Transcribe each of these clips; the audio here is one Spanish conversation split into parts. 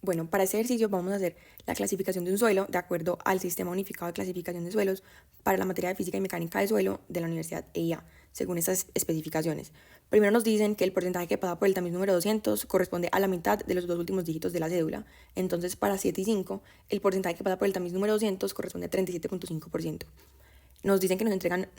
Bueno, para este ejercicio vamos a hacer la clasificación de un suelo de acuerdo al Sistema Unificado de Clasificación de Suelos para la materia de Física y Mecánica de Suelo de la Universidad EIA, según estas especificaciones. Primero nos dicen que el porcentaje que pasa por el tamiz número 200 corresponde a la mitad de los dos últimos dígitos de la cédula. Entonces, para 7 y 5, el porcentaje que pasa por el tamiz número 200 corresponde a 37.5%. Nos dicen que nos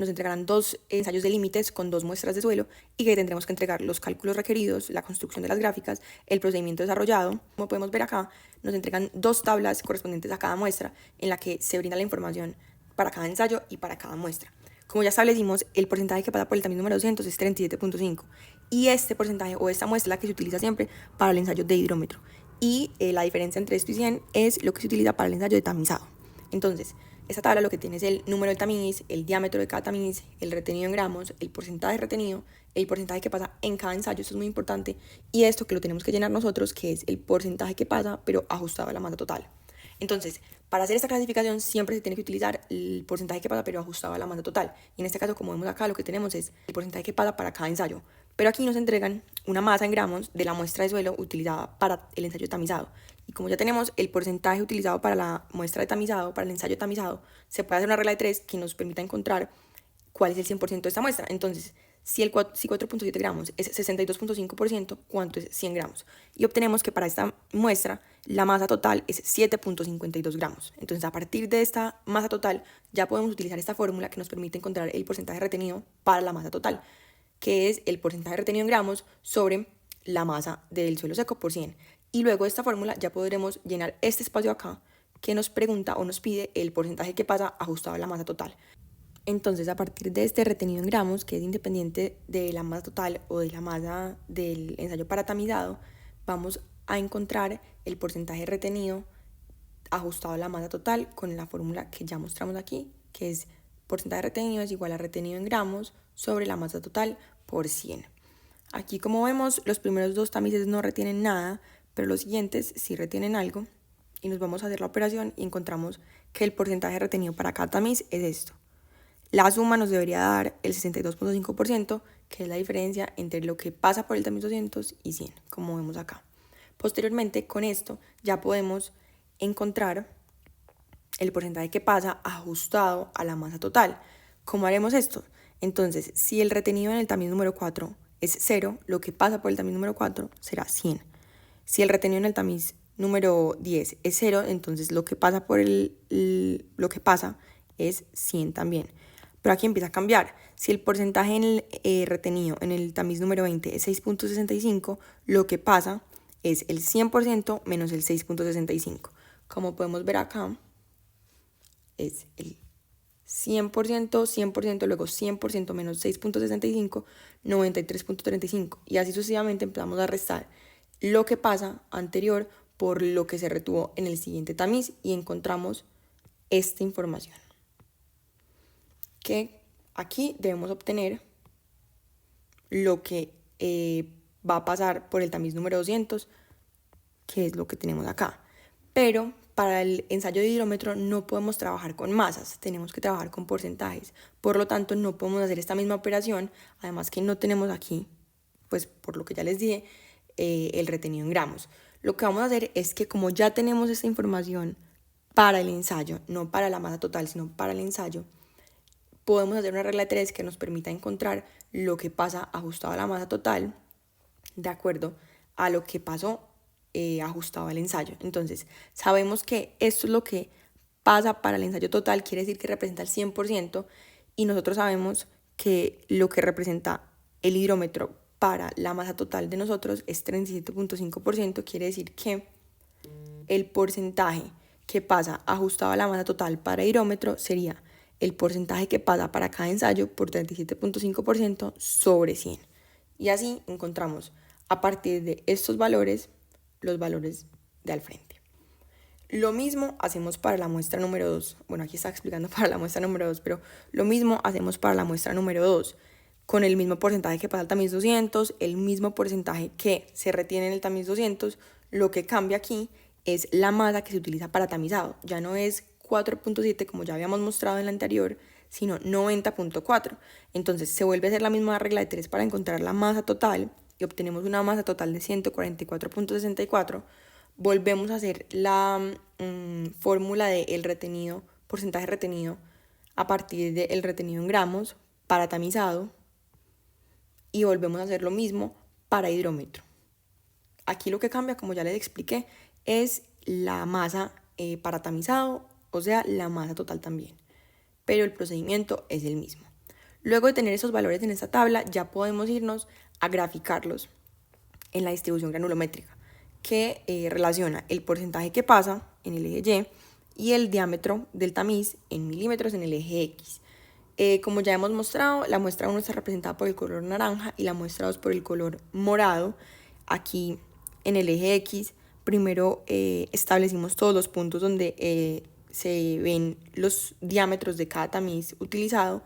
entregarán 2 ensayos de límites con 2 muestras de suelo y que tendremos que entregar los cálculos requeridos, la construcción de las gráficas, el procedimiento desarrollado. Como podemos ver acá, nos entregan 2 tablas correspondientes a cada muestra en la que se brinda la información para cada ensayo y para cada muestra. Como ya establecimos, el porcentaje que pasa por el tamiz número 200 es 37.5 y este porcentaje o esta muestra es la que se utiliza siempre para el ensayo de hidrómetro y la diferencia entre esto y 100 es lo que se utiliza para el ensayo de tamizado. Entonces, esta tabla lo que tiene es el número del tamiz, el diámetro de cada tamiz, el retenido en gramos, el porcentaje retenido, el porcentaje que pasa en cada ensayo, esto es muy importante, y esto que lo tenemos que llenar nosotros, que es el porcentaje que pasa, pero ajustado a la masa total. Entonces, para hacer esta clasificación siempre se tiene que utilizar el porcentaje que pasa, pero ajustado a la masa total. Y en este caso, como vemos acá, lo que tenemos es el porcentaje que pasa para cada ensayo. Pero aquí nos entregan una masa en gramos de la muestra de suelo utilizada para el ensayo tamizado. Y como ya tenemos el porcentaje utilizado para la muestra de tamizado, para el ensayo tamizado, se puede hacer una regla de 3 que nos permita encontrar cuál es el 100% de esta muestra. Entonces, si 4.7 gramos es 62.5%, ¿cuánto es 100 gramos? Y obtenemos que para esta muestra la masa total es 7.52 gramos. Entonces, a partir de esta masa total, ya podemos utilizar esta fórmula que nos permite encontrar el porcentaje retenido para la masa total, que es el porcentaje retenido en gramos sobre la masa del suelo seco por 100. Y luego de esta fórmula ya podremos llenar este espacio acá que nos pregunta o nos pide el porcentaje que pasa ajustado a la masa total. Entonces, a partir de este retenido en gramos, que es independiente de la masa total o de la masa del ensayo paratamizado, vamos a encontrar el porcentaje retenido ajustado a la masa total con la fórmula que ya mostramos aquí, que es porcentaje retenido es igual a retenido en gramos sobre la masa total por 100. Aquí, como vemos, los primeros 2 tamices no retienen nada, pero los siguientes sí retienen algo. Y nos vamos a hacer la operación y encontramos que el porcentaje retenido para cada tamiz es esto. La suma nos debería dar el 62.5%, que es la diferencia entre lo que pasa por el tamiz 200 y 100, como vemos acá. Posteriormente, con esto ya podemos encontrar el porcentaje que pasa ajustado a la masa total. ¿Cómo haremos esto? Entonces, si el retenido en el tamiz número 4 es 0, lo que pasa por el tamiz número 4 será 100. Si el retenido en el tamiz número 10 es 0, entonces lo que pasa lo que pasa es 100 también. Pero aquí empieza a cambiar. Si el porcentaje en el retenido en el tamiz número 20 es 6.65, lo que pasa es el 100% menos el 6.65. Como podemos ver acá, es el 100%, 100%, luego 100% menos 6.65, 93.35. Y así sucesivamente empezamos a restar lo que pasa anterior por lo que se retuvo en el siguiente tamiz y encontramos esta información, que aquí debemos obtener lo que va a pasar por el tamiz número 200, que es lo que tenemos acá. Pero para el ensayo de hidrómetro no podemos trabajar con masas, tenemos que trabajar con porcentajes. Por lo tanto, no podemos hacer esta misma operación, además que no tenemos aquí, pues por lo que ya les dije, el retenido en gramos. Lo que vamos a hacer es que como ya tenemos esta información para el ensayo, no para la masa total, sino para el ensayo, podemos hacer una regla de 3 que nos permita encontrar lo que pasa ajustado a la masa total de acuerdo a lo que pasó ajustado al ensayo. Entonces, sabemos que esto es lo que pasa para el ensayo total, quiere decir que representa el 100%, y nosotros sabemos que lo que representa el hidrómetro para la masa total de nosotros es 37.5%, quiere decir que el porcentaje que pasa ajustado a la masa total para hidrómetro sería el porcentaje que pasa para cada ensayo por 37.5% sobre 100. Y así encontramos a partir de estos valores los valores de al frente. Lo mismo hacemos para la muestra número 2. Bueno, aquí está explicando para la muestra número 2, pero lo mismo hacemos para la muestra número 2. Con el mismo porcentaje que pasa al tamiz 200, el mismo porcentaje que se retiene en el tamiz 200, lo que cambia aquí es la masa que se utiliza para tamizado. Ya no es 4.7 como ya habíamos mostrado en la anterior, sino 90.4. Entonces se vuelve a hacer la misma regla de 3 para encontrar la masa total y obtenemos una masa total de 144.64, volvemos a hacer la fórmula del retenido, porcentaje retenido a partir del retenido en gramos para tamizado y volvemos a hacer lo mismo para hidrómetro. Aquí lo que cambia, como ya les expliqué, es la masa para tamizado, o sea, la masa total también, pero el procedimiento es el mismo. Luego de tener esos valores en esta tabla, ya podemos irnos a graficarlos en la distribución granulométrica, que relaciona el porcentaje que pasa en el eje Y y el diámetro del tamiz en milímetros en el eje X. Como ya hemos mostrado, la muestra 1 está representada por el color naranja y la muestra 2 por el color morado. Aquí en el eje X, primero establecimos todos los puntos donde se ven los diámetros de cada tamiz utilizado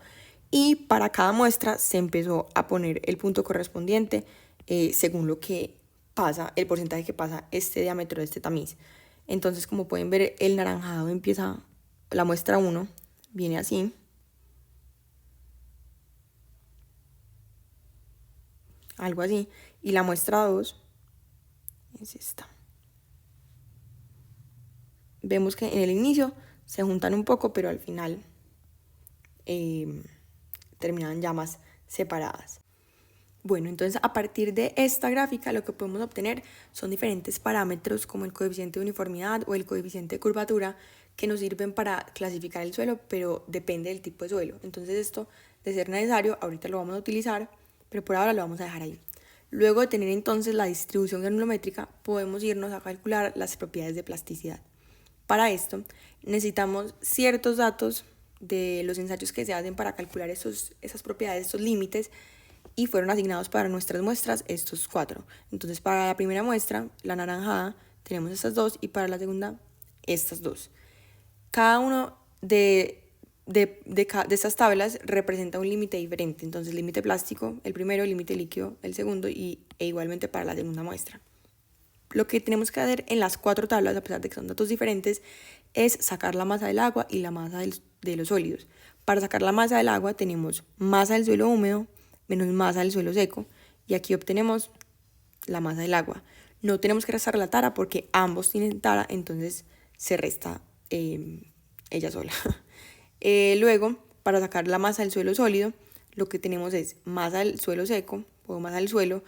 y para cada muestra se empezó a poner el punto correspondiente según lo que pasa, el porcentaje que pasa este diámetro de este tamiz. Entonces, como pueden ver, el naranjado empieza, la muestra 1 viene así. Algo así. Y la muestra 2 es esta. Vemos que en el inicio se juntan un poco, pero al final terminan ya más separadas. Bueno, entonces a partir de esta gráfica lo que podemos obtener son diferentes parámetros como el coeficiente de uniformidad o el coeficiente de curvatura que nos sirven para clasificar el suelo, pero depende del tipo de suelo. Entonces esto, de ser necesario, ahorita lo vamos a utilizar, pero por ahora lo vamos a dejar ahí. Luego de tener entonces la distribución granulométrica, podemos irnos a calcular las propiedades de plasticidad. Para esto necesitamos ciertos datos de los ensayos que se hacen para calcular esas propiedades, estos límites, y fueron asignados para nuestras muestras estos 4. Entonces, para la primera muestra, la naranjada, tenemos estas 2 y para la segunda, estas 2. Cada uno de estas tablas representa un límite diferente. Entonces, límite plástico, el primero, límite líquido, el segundo e igualmente para la segunda muestra. Lo que tenemos que hacer en las 4 tablas, a pesar de que son datos diferentes, es sacar la masa del agua y la masa de los sólidos. Para sacar la masa del agua tenemos masa del suelo húmedo menos masa del suelo seco y aquí obtenemos la masa del agua. No tenemos que restar la tara porque ambos tienen tara, entonces se resta ella sola. Luego, para sacar la masa del suelo sólido, lo que tenemos es masa del suelo seco o masa del suelo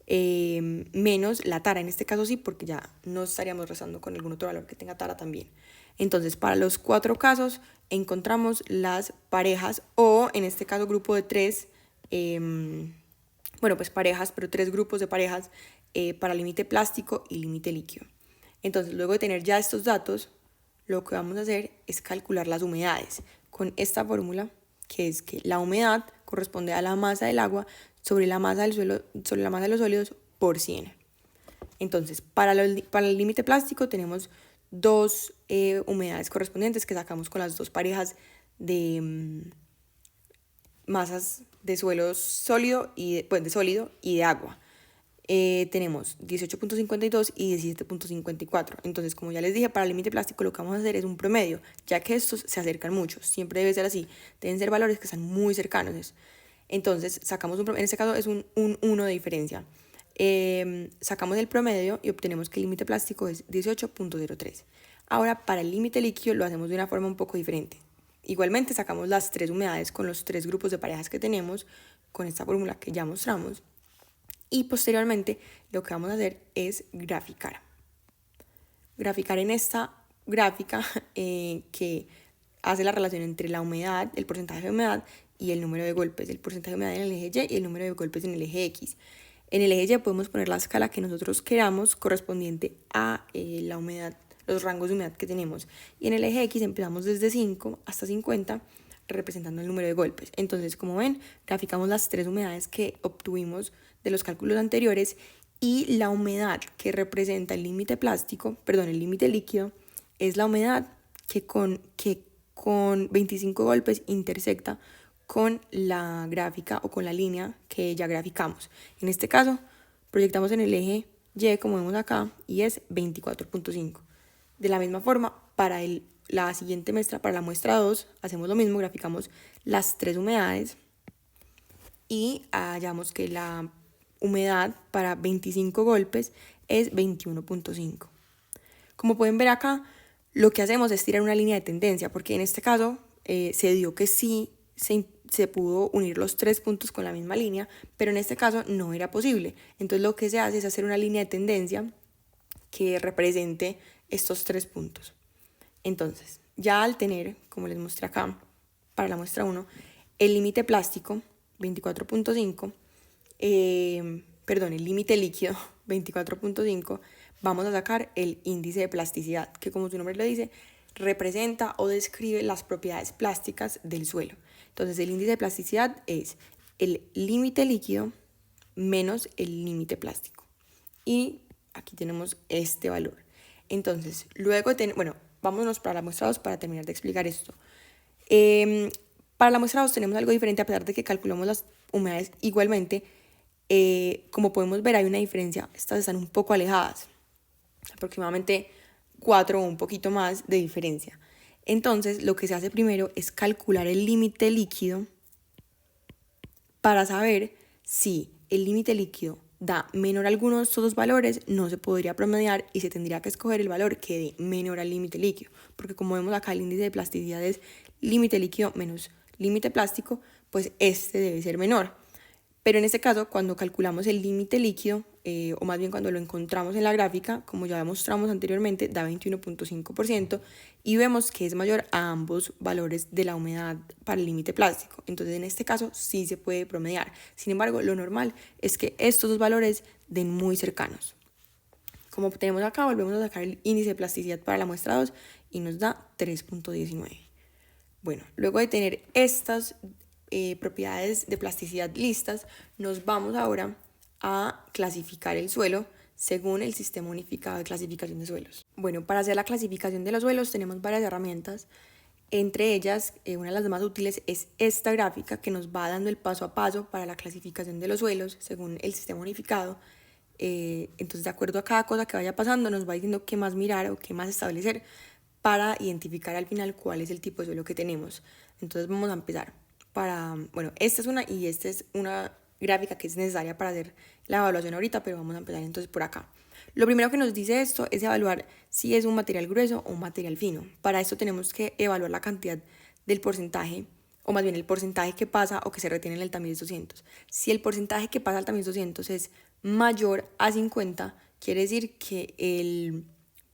menos la tara, en este caso sí, porque ya no estaríamos restando con algún otro valor que tenga tara también. Entonces, para los 4 casos encontramos las parejas o en este caso grupo de 3, pues parejas, pero 3 grupos de parejas para límite plástico y límite líquido. Entonces, luego de tener ya estos datos, lo que vamos a hacer es calcular las humedades con esta fórmula, que es que la humedad corresponde a la masa del agua sobre la masa del suelo, sobre la masa de los sólidos por 100. Entonces, para el límite plástico tenemos 2 humedades correspondientes que sacamos con las 2 parejas de masas de suelo sólido y de sólido y de agua. Tenemos 18.52 y 17.54. Entonces, como ya les dije, para el límite plástico lo que vamos a hacer es un promedio, ya que estos se acercan mucho. Siempre debe ser así. Deben ser valores que están muy cercanos. Entonces, sacamos un promedio. En este caso es un 1 de diferencia. Sacamos el promedio y obtenemos que el límite plástico es 18.03. Ahora, para el límite líquido lo hacemos de una forma un poco diferente. Igualmente sacamos las 3 humedades con los 3 grupos de parejas que tenemos con esta fórmula que ya mostramos y posteriormente lo que vamos a hacer es graficar. Graficar en esta gráfica que hace la relación entre la humedad, el porcentaje de humedad y el número de golpes, el porcentaje de humedad en el eje Y y el número de golpes en el eje X. En el eje Y podemos poner la escala que nosotros queramos correspondiente a la humedad, los rangos de humedad que tenemos. Y en el eje X empezamos desde 5 hasta 50, representando el número de golpes. Entonces, como ven, graficamos las 3 humedades que obtuvimos de los cálculos anteriores y la humedad que representa el límite plástico, el límite líquido, es la humedad que con 25 golpes intersecta con la gráfica o con la línea que ya graficamos. En este caso, proyectamos en el eje Y, como vemos acá, y es 24.5. De la misma forma, para la siguiente muestra, para la muestra 2, hacemos lo mismo, graficamos las 3 humedades y hallamos que la humedad para 25 golpes es 21.5. Como pueden ver acá, lo que hacemos es tirar una línea de tendencia, porque en este caso se dio que sí se pudo unir los 3 puntos con la misma línea, pero en este caso no era posible. Entonces lo que se hace es hacer una línea de tendencia que represente estos 3 puntos. Entonces, ya al tener, como les mostré acá, para la muestra 1, el límite plástico, 24.5, el límite líquido, 24.5, vamos a sacar el índice de plasticidad, que como su nombre lo dice, representa o describe las propiedades plásticas del suelo. Entonces, el índice de plasticidad es el límite líquido menos el límite plástico. Y aquí tenemos este valor. Entonces, luego de vámonos para la muestra 2 para terminar de explicar esto. Para la muestra 2 tenemos algo diferente, a pesar de que calculamos las humedades igualmente. Como podemos ver, hay una diferencia. Estas están un poco alejadas, aproximadamente 4 o un poquito más de diferencia. Entonces, lo que se hace primero es calcular el límite líquido para saber si el límite líquido da menor a alguno de estos dos valores, no se podría promediar y se tendría que escoger el valor que dé menor al límite líquido, porque como vemos acá el índice de plasticidad es límite líquido menos límite plástico, pues este debe ser menor. Pero en este caso, cuando calculamos el límite líquido, o más bien cuando lo encontramos en la gráfica, como ya mostramos anteriormente, da 21.5% y vemos que es mayor a ambos valores de la humedad para el límite plástico. Entonces, en este caso, sí se puede promediar. Sin embargo, lo normal es que estos dos valores den muy cercanos. Como tenemos acá, volvemos a sacar el índice de plasticidad para la muestra 2 y nos da 3.19. Bueno, luego de tener estas propiedades de plasticidad listas, nos vamos ahora a clasificar el suelo según el Sistema Unificado de Clasificación de Suelos. Bueno, para hacer la clasificación de los suelos tenemos varias herramientas. Entre ellas, una de las más útiles es esta gráfica que nos va dando el paso a paso para la clasificación de los suelos según el Sistema Unificado. Entonces, de acuerdo a cada cosa que vaya pasando, nos va diciendo qué más mirar o qué más establecer para identificar al final cuál es el tipo de suelo que tenemos. Entonces, vamos a empezar. Esta es una gráfica que es necesaria para hacer la evaluación ahorita, pero vamos a empezar entonces por acá. Lo primero que nos dice esto es evaluar si es un material grueso o un material fino. Para esto tenemos que evaluar la cantidad del porcentaje, o más bien el porcentaje que pasa o que se retiene en el tamiz 200. Si el porcentaje que pasa al tamiz 200 es mayor a 50, quiere decir que el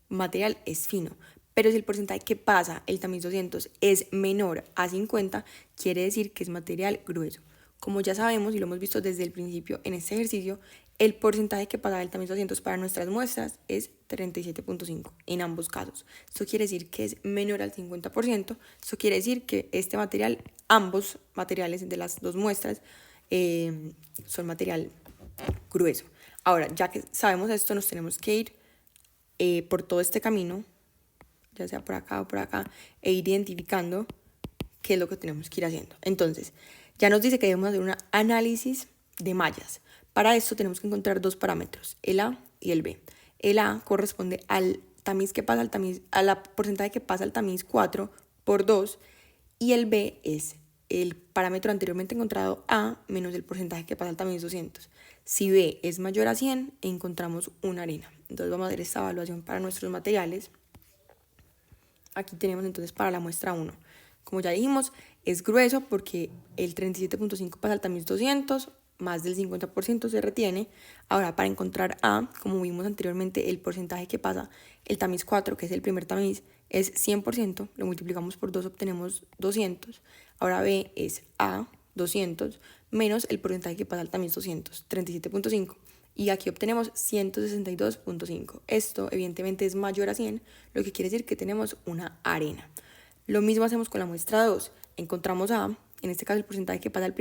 material es fino. Pero si el porcentaje que pasa el tamiz 200 es menor a 50, quiere decir que es material grueso. Como ya sabemos y lo hemos visto desde el principio en este ejercicio, el porcentaje que pasa del tamiz 200 para nuestras muestras es 37.5 en ambos casos. Esto quiere decir que es menor al 50%. Esto quiere decir que este material, ambos materiales de las dos muestras, son material grueso. Ahora, ya que sabemos esto, nos tenemos que ir por todo este camino, ya sea por acá o por acá, e ir identificando qué es lo que tenemos que ir haciendo. Entonces, ya nos dice que debemos hacer un análisis de mallas. Para esto tenemos que encontrar dos parámetros, el A y el B. El A corresponde al tamiz que pasa al tamiz, a la porcentaje que pasa al tamiz 4 por 2, y el B es el parámetro anteriormente encontrado A menos el porcentaje que pasa al tamiz 200. Si B es mayor a 100, encontramos una arena. Entonces vamos a hacer esta evaluación para nuestros materiales. Aquí tenemos entonces para la muestra 1. Como ya dijimos, es grueso porque el 37.5 pasa al tamiz 200, más del 50% se retiene. Ahora, para encontrar A, como vimos anteriormente, el porcentaje que pasa el tamiz 4, que es el primer tamiz, es 100%, lo multiplicamos por 2, obtenemos 200. Ahora B es A, 200, menos el porcentaje que pasa al tamiz 200, 37.5. Y aquí obtenemos 162.5. Esto evidentemente es mayor a 100, lo que quiere decir que tenemos una arena. Lo mismo hacemos con la muestra 2. Encontramos A, en este caso el porcentaje que pasa el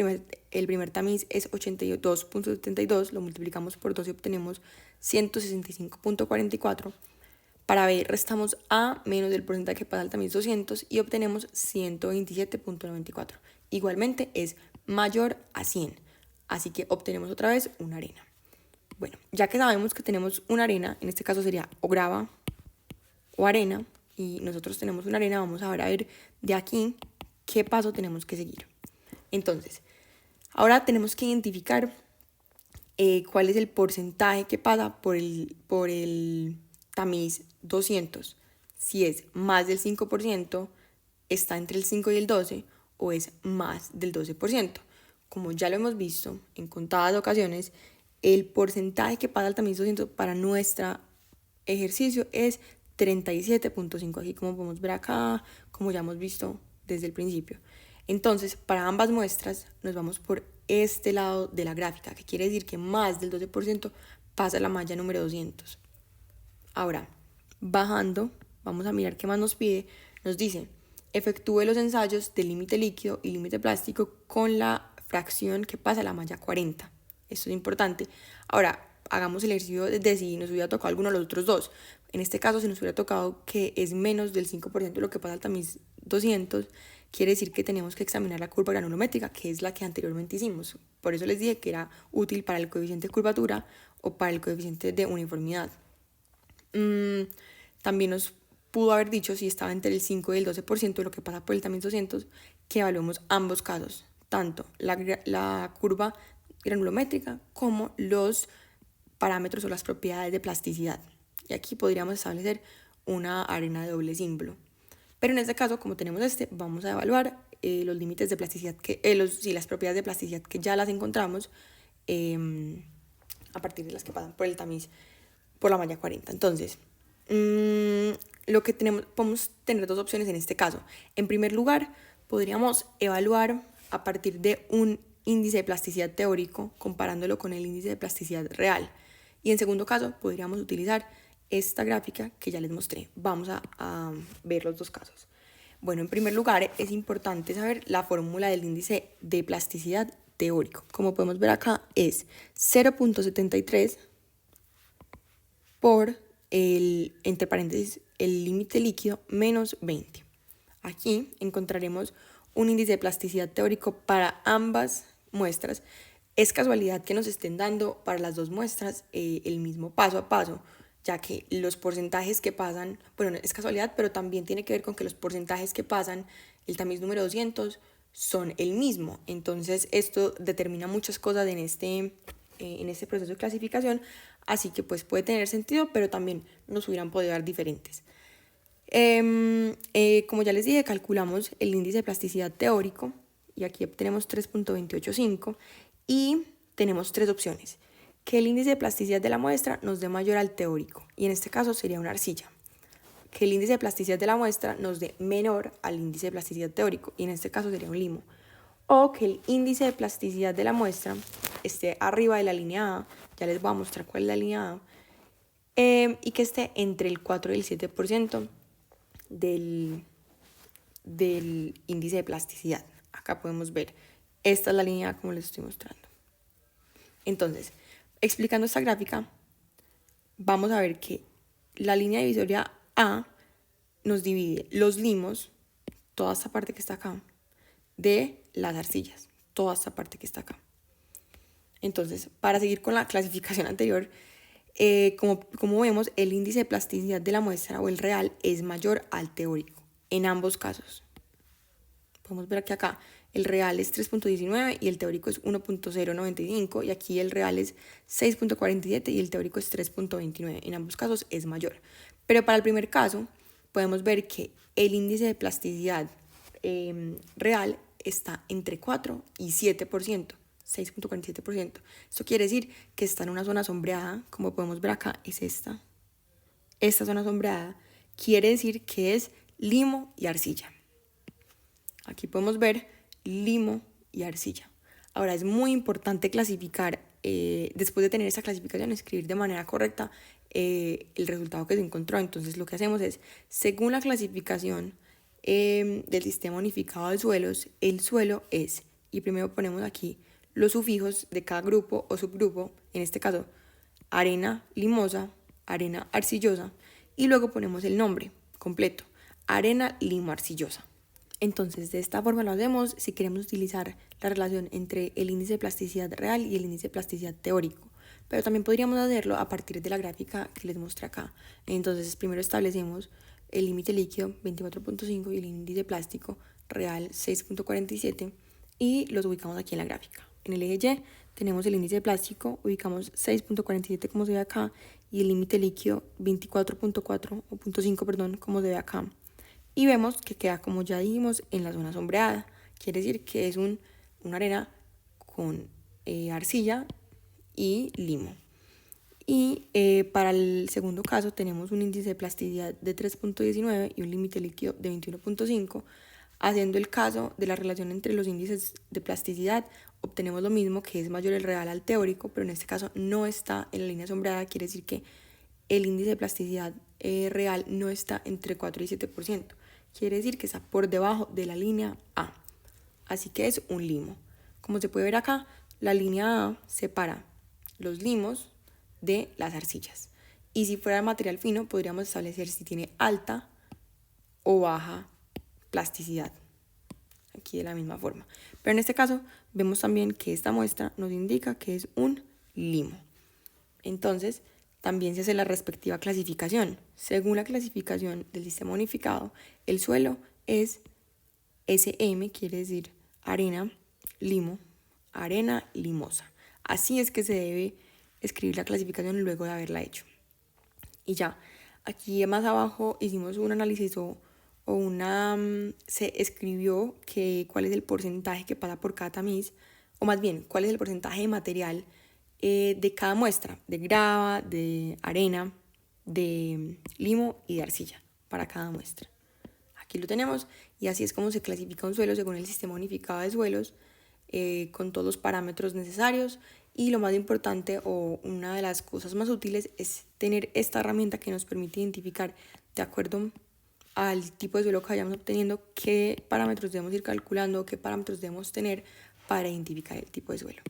primer tamiz es 82.72, lo multiplicamos por 2 y obtenemos 165.44. Para B restamos A menos el porcentaje que pasa al tamiz 200 y obtenemos 127.94. Igualmente es mayor a 100, así que obtenemos otra vez una arena. Bueno, ya que sabemos que tenemos una arena, en este caso sería o grava o arena, y nosotros tenemos una arena, vamos a ver de aquí qué paso tenemos que seguir. Entonces, ahora tenemos que identificar cuál es el porcentaje que pasa por el tamiz 200, si es más del 5%, está entre el 5 y el 12 o es más del 12%. Como ya lo hemos visto en contadas ocasiones, el porcentaje que pasa al tamiz 200 para nuestro ejercicio es 37.5, aquí como podemos ver acá, como ya hemos visto desde el principio. Entonces, para ambas muestras nos vamos por este lado de la gráfica, que quiere decir que más del 12% pasa la malla número 200. Ahora, bajando, vamos a mirar qué más nos pide. Nos dice, efectúe los ensayos de límite líquido y límite plástico con la fracción que pasa la malla 40. Esto es importante. Ahora, hagamos el ejercicio de si nos hubiera tocado alguno de los otros dos. En este caso, si nos hubiera tocado que es menos del 5% de lo que pasa al tamiz 200, quiere decir que tenemos que examinar la curva granulométrica, que es la que anteriormente hicimos. Por eso les dije que era útil para el coeficiente de curvatura o para el coeficiente de uniformidad. También nos pudo haber dicho, si estaba entre el 5 y el 12% de lo que pasa por el tamiz 200, que evaluemos ambos casos, tanto la curva granulométrica como los parámetros o las propiedades de plasticidad. Y aquí podríamos establecer una arena de doble símbolo. Pero en este caso, como tenemos vamos a evaluar los límites de plasticidad, las propiedades de plasticidad que ya las encontramos a partir de las que pasan por el tamiz por la malla 40. Entonces, lo que podemos tener dos opciones en este caso. En primer lugar, podríamos evaluar a partir de un índice de plasticidad teórico comparándolo con el índice de plasticidad real. Y en segundo caso, podríamos utilizar esta gráfica que ya les mostré. Vamos a ver los dos casos. Bueno, en primer lugar, es importante saber la fórmula del índice de plasticidad teórico. Como podemos ver acá, es 0.73 por entre paréntesis, el límite líquido menos 20. Aquí encontraremos un índice de plasticidad teórico para ambas muestras. Es casualidad que nos estén dando para las dos muestras el mismo paso a paso, ya que los porcentajes que pasan, bueno, es casualidad, pero también tiene que ver con que los porcentajes que pasan el tamiz número 200 son el mismo. Entonces esto determina muchas cosas en este proceso de clasificación, así que pues puede tener sentido, pero también nos hubieran podido dar diferentes. Como ya les dije, calculamos el índice de plasticidad teórico y aquí obtenemos 3.285 y tenemos tres opciones. Que el índice de plasticidad de la muestra nos dé mayor al teórico y en este caso sería una arcilla. Que el índice de plasticidad de la muestra nos dé menor al índice de plasticidad teórico y en este caso sería un limo. O que el índice de plasticidad de la muestra esté arriba de la línea A, ya les voy a mostrar cuál es la línea A, y que esté entre el 4 y el 7% del índice de plasticidad. Acá podemos ver, esta es la línea A como les estoy mostrando. Entonces, explicando esta gráfica, vamos a ver que la línea divisoria A nos divide los limos, toda esta parte que está acá, de las arcillas, toda esta parte que está acá. Entonces, para seguir con la clasificación anterior, como vemos, el índice de plasticidad de la muestra o el real es mayor al teórico, en ambos casos. Podemos ver que acá el real es 3.19 y el teórico es 1.095 y aquí el real es 6.47 y el teórico es 3.29. En ambos casos es mayor. Pero para el primer caso podemos ver que el índice de plasticidad real está entre 4 y 7%. 6.47%. Esto quiere decir que está en una zona sombreada, como podemos ver acá, es esta zona sombreada, quiere decir que es limo y arcilla. Aquí podemos ver limo y arcilla. Ahora es muy importante clasificar, después de tener esta clasificación, escribir de manera correcta el resultado que se encontró. Entonces lo que hacemos es, según la clasificación del sistema unificado de suelos, el suelo es, y primero ponemos aquí los sufijos de cada grupo o subgrupo, en este caso arena limosa, arena arcillosa, y luego ponemos el nombre completo, arena limo arcillosa. Entonces, de esta forma lo hacemos si queremos utilizar la relación entre el índice de plasticidad real y el índice de plasticidad teórico, pero también podríamos hacerlo a partir de la gráfica que les mostré acá. Entonces, primero establecemos el límite líquido 24.5 y el índice plástico real 6.47 y los ubicamos aquí en la gráfica. En el eje Y tenemos el índice de plástico, ubicamos 6.47 como se ve acá y el límite líquido 24.4 o 0.5, perdón, como se ve acá. Y vemos que queda, como ya dijimos, en la zona sombreada. Quiere decir que es una arena con arcilla y limo. Y para el segundo caso tenemos un índice de plasticidad de 3.19 y un límite líquido de 21.5. Haciendo el caso de la relación entre los índices de plasticidad, obtenemos lo mismo, que es mayor el real al teórico, pero en este caso no está en la línea sombreada. Quiere decir que el índice de plasticidad real no está entre 4 y 7%. Quiere decir que está por debajo de la línea A. Así que es un limo. Como se puede ver acá, la línea A separa los limos de las arcillas. Y si fuera material fino, podríamos establecer si tiene alta o baja plasticidad. Aquí de la misma forma. Pero en este caso, vemos también que esta muestra nos indica que es un limo. Entonces, también se hace la respectiva clasificación. Según la clasificación del sistema unificado, el suelo es SM, quiere decir arena, limo, arena limosa. Así es que se debe escribir la clasificación luego de haberla hecho. Y ya, aquí más abajo hicimos un análisis se escribió cuál es el porcentaje que pasa por cada tamiz, o más bien, cuál es el porcentaje de material de cada muestra, de grava, de arena, de limo y de arcilla para cada muestra. Aquí lo tenemos y así es como se clasifica un suelo según el sistema unificado de suelos, con todos los parámetros necesarios. Y lo más importante, o una de las cosas más útiles, es tener esta herramienta que nos permite identificar, de acuerdo al tipo de suelo que vayamos obteniendo, qué parámetros debemos ir calculando, qué parámetros debemos tener para identificar el tipo de suelo.